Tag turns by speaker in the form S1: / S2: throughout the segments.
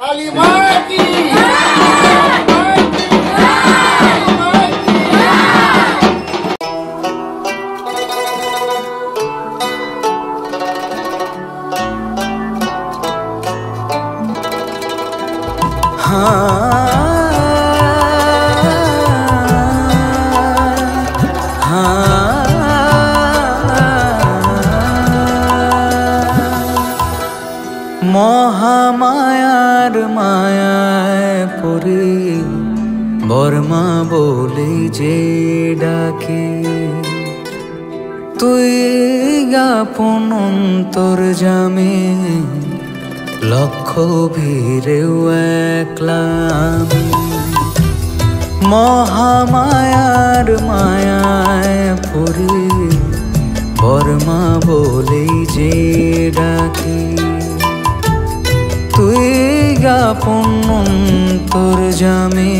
S1: কালী মা কি
S2: মহামায়ার মায়ায় পড়ে বর্মা বলে যে ডাকে, তুই আপন অন্তর্যামে লক্ষ ভিড়েও একলা আমি। মহামায়ার মায়ায় পড়ে বর্মা বলে যে ডাকে, তুই আপন অন্তর্যামে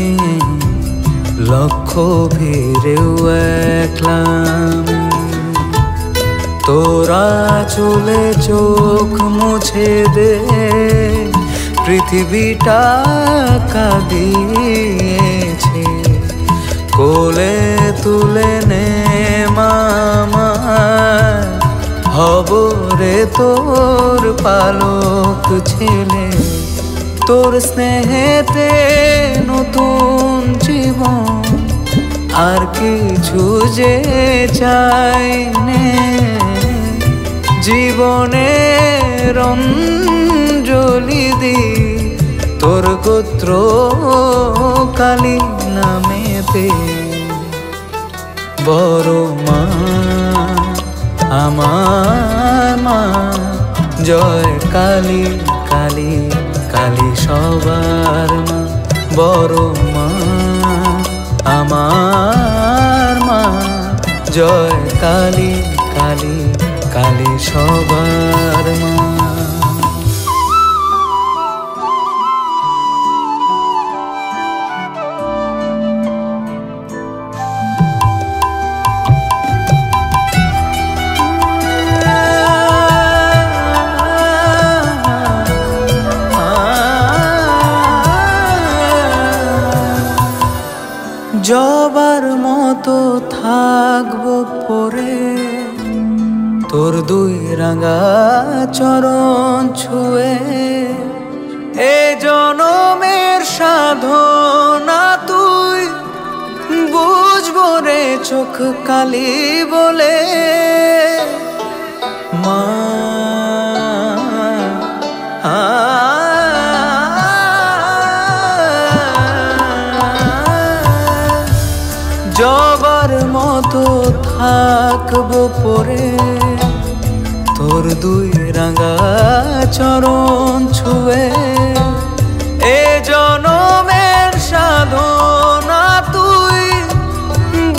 S2: লক্ষ ভিড়েও একলা আমি। তোরা চলে চোখ মুছে দে, পৃথিবীটা কাঁদিয়েছে, কোলে তুলে নে মামা, হব রে তোর পালক ছেলে। তোর স্নেহেতে নতুন জীবন, আর কিছু যে চাই নে, জীবনের অঞ্জলি দি তোর গোত্র কালী নামেতে। বড় মা আমার মা, জয় কালী কালী কালী সবার মা। বড় মা আমার মা, জয় কালী কালী কালী সবার মা। জবার মতো থাকবো পরে তোর দুই রাঙা চরণ ছুঁয়ে। এ জনমের সাধনা তুই বুঝবো রে চোখ কালি বলে। মা জবার মতো থাকবো পরে তোর দুই রাঙা চরণ ছুঁয়ে। এ জনমের সাধনা তুই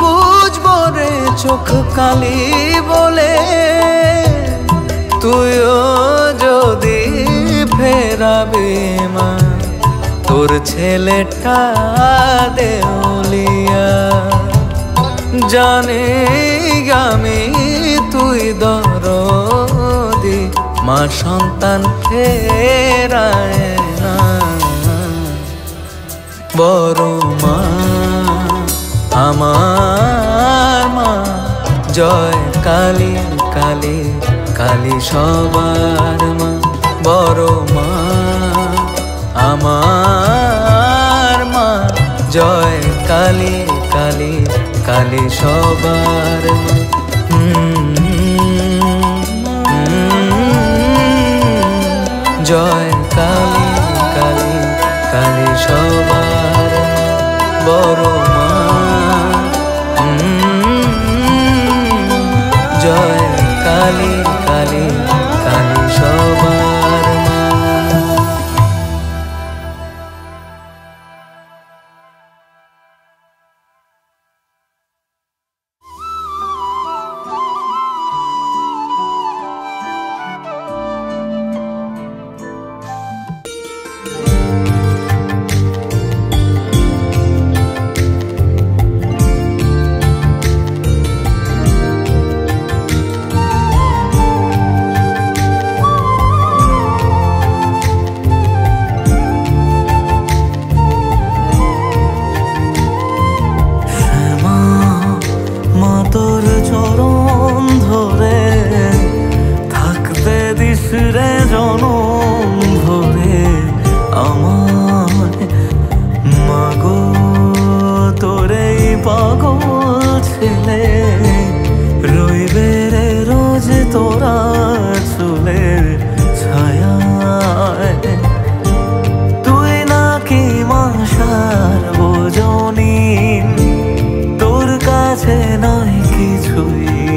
S2: বুঝবো রে চোখ কালি বলে। তুইও যদি ফেরাবে মা, তোর ছেলেটা দেউলিয়া, জানে আমি তুই দরদি মা, সন্তান ফেরায় না। বড় মা আমার মা, জয় কালী কালী কালী সবার মা। বড় মা আমার মা, জয় কালী কালী কালী সবার মা। জয় কালী কালী কালী সবার বড় মা। জয় কালী কালী কালী সবার মা। সই